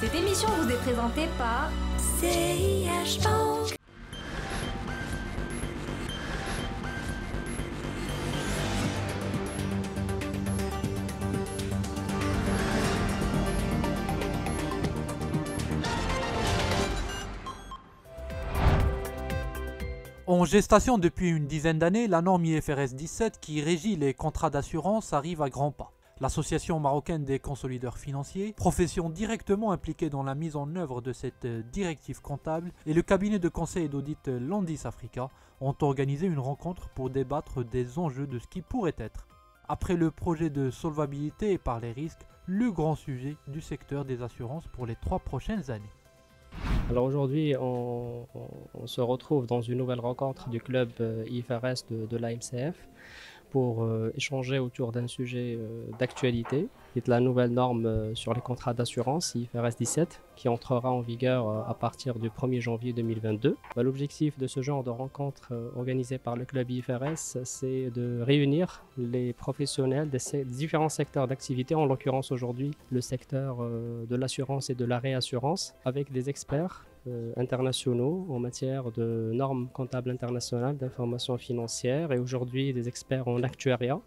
Cette émission vous est présentée par CIH Bank. En gestation depuis une dizaine d'années, la norme IFRS 17 qui régit les contrats d'assurance arrive à grands pas. L'Association marocaine des consolideurs financiers, profession directement impliquée dans la mise en œuvre de cette directive comptable, et le cabinet de conseil et d'audit Landis Africa ont organisé une rencontre pour débattre des enjeux de ce qui pourrait être, après le projet de solvabilité et par les risques, le grand sujet du secteur des assurances pour les 3 prochaines années. Alors aujourd'hui, on se retrouve dans une nouvelle rencontre du club IFRS de l'AMCF pour échanger autour d'un sujet d'actualité, qui est la nouvelle norme sur les contrats d'assurance IFRS 17, qui entrera en vigueur à partir du 1er janvier 2022. L'objectif de ce genre de rencontre organisée par le club IFRS, c'est de réunir les professionnels des différents secteurs d'activité, en l'occurrence aujourd'hui le secteur de l'assurance et de la réassurance, avec des experts internationaux en matière de normes comptables internationales d'information financière et aujourd'hui des experts en actuariat.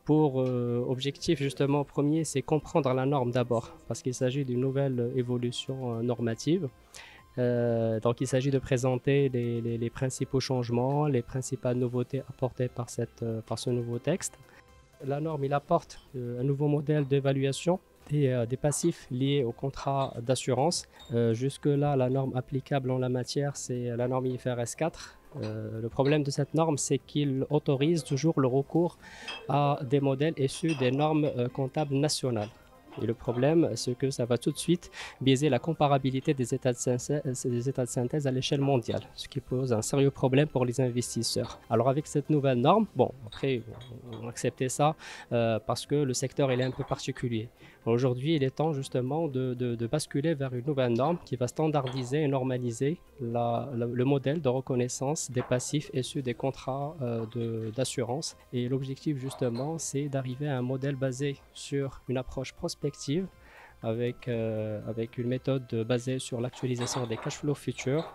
Pour objectif justement premier, c'est comprendre la norme d'abord, parce qu'il s'agit d'une nouvelle évolution normative. Donc il s'agit de présenter les principaux changements, les principales nouveautés apportées par ce nouveau texte. La norme, il apporte un nouveau modèle d'évaluation des passifs liés au contrat d'assurance. Jusque-là, la norme applicable en la matière, c'est la norme IFRS 4. Le problème de cette norme, c'est qu'il autorise toujours le recours à des modèles issus des normes comptables nationales. Et le problème, c'est que ça va tout de suite biaiser la comparabilité des états de synthèse à l'échelle mondiale, ce qui pose un sérieux problème pour les investisseurs. Alors avec cette nouvelle norme, bon, après, on a accepté ça parce que le secteur il est un peu particulier. Aujourd'hui, il est temps justement de basculer vers une nouvelle norme qui va standardiser et normaliser le modèle de reconnaissance des passifs issus des contrats d'assurance. Et l'objectif justement, c'est d'arriver à un modèle basé sur une approche prospective avec une méthode basée sur l'actualisation des cash flows futurs,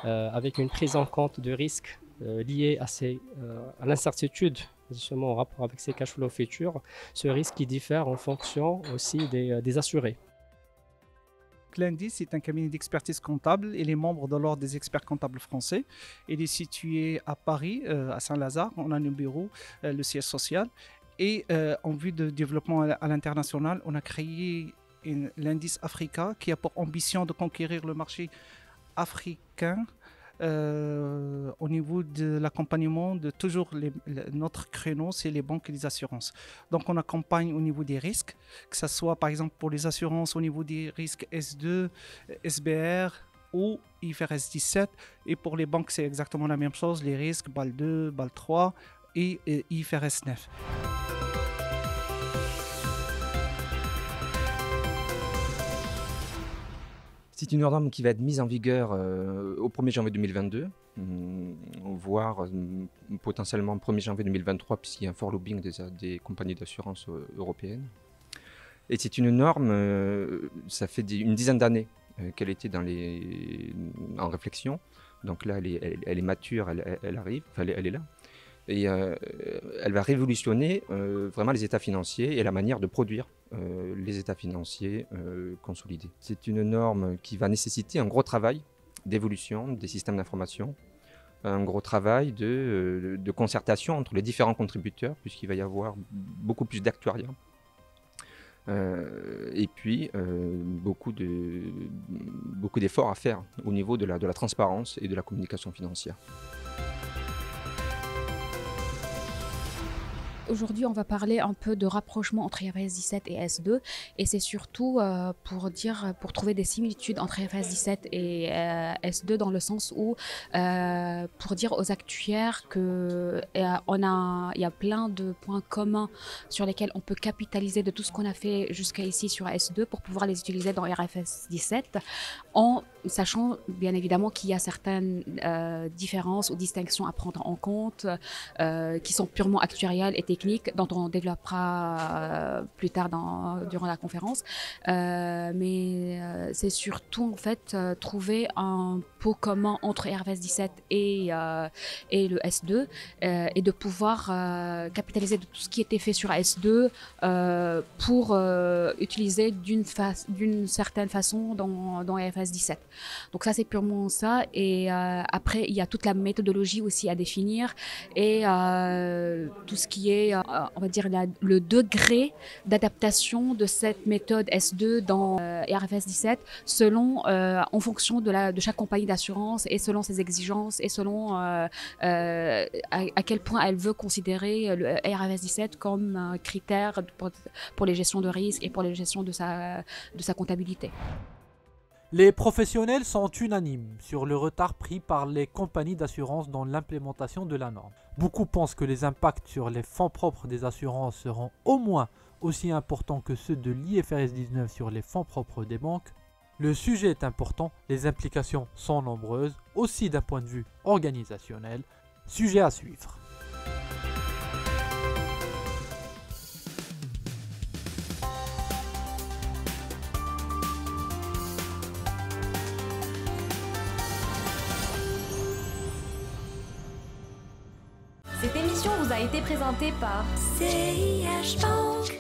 avec une prise en compte de risques liés à l'incertitude justement en rapport avec ces cash flows futurs, ce risque qui diffère en fonction aussi des assurés. Landis est un cabinet d'expertise comptable et les membres de l'ordre des experts comptables français. Il est situé à Paris, à Saint-Lazare. On a un bureau, le siège social. Et en vue de développement à l'international, on a créé une Landis Africa qui a pour ambition de conquérir le marché africain au niveau de l'accompagnement de toujours notre créneau, c'est les banques et les assurances. Donc on accompagne au niveau des risques, que ce soit par exemple pour les assurances au niveau des risques S2, SBR ou IFRS 17, et pour les banques c'est exactement la même chose, les risques BAL 2, BAL 3 et IFRS 9. C'est une norme qui va être mise en vigueur au 1er janvier 2022, voire potentiellement 1er janvier 2023, puisqu'il y a un fort lobbying des compagnies d'assurance européennes. Et c'est une norme, ça fait une dizaine d'années qu'elle était en réflexion. Donc là, elle est mature, elle arrive, elle est là. Et elle va révolutionner vraiment les états financiers et la manière de produire les états financiers consolidés. C'est une norme qui va nécessiter un gros travail d'évolution des systèmes d'information, un gros travail de concertation entre les différents contributeurs, puisqu'il va y avoir beaucoup plus d'actuariat. Et puis beaucoup d'efforts à faire au niveau de la transparence et de la communication financière. Aujourd'hui, on va parler un peu de rapprochement entre IFRS 17 et S2, et c'est surtout pour trouver des similitudes entre IFRS 17 et S2 dans le sens où pour dire aux actuaires que il y a plein de points communs sur lesquels on peut capitaliser de tout ce qu'on a fait jusqu'à ici sur S2 pour pouvoir les utiliser dans IFRS 17, en sachant bien évidemment qu'il y a certaines différences ou distinctions à prendre en compte qui sont purement actuariales et techniques, techniques dont on développera plus tard durant la conférence. Mais c'est surtout en fait trouver un pot commun entre RFS 17 et le S2 et de pouvoir capitaliser de tout ce qui était fait sur S2 pour utiliser d'une certaine façon dans RFS 17. Donc ça c'est purement ça, et après il y a toute la méthodologie aussi à définir et tout ce qui est on va dire le degré d'adaptation de cette méthode S2 dans RFS 17 selon en fonction de chaque compagnie d'assurance et selon ses exigences et selon à quel point elle veut considérer le RFS 17 comme un critère pour les gestions de risque et pour les gestions de sa comptabilité. Les professionnels sont unanimes sur le retard pris par les compagnies d'assurance dans l'implémentation de la norme. Beaucoup pensent que les impacts sur les fonds propres des assurances seront au moins aussi importants que ceux de l'IFRS 19 sur les fonds propres des banques. Le sujet est important, les implications sont nombreuses, aussi d'un point de vue organisationnel. Sujet à suivre. Cette émission vous a été présentée par CIH Bank.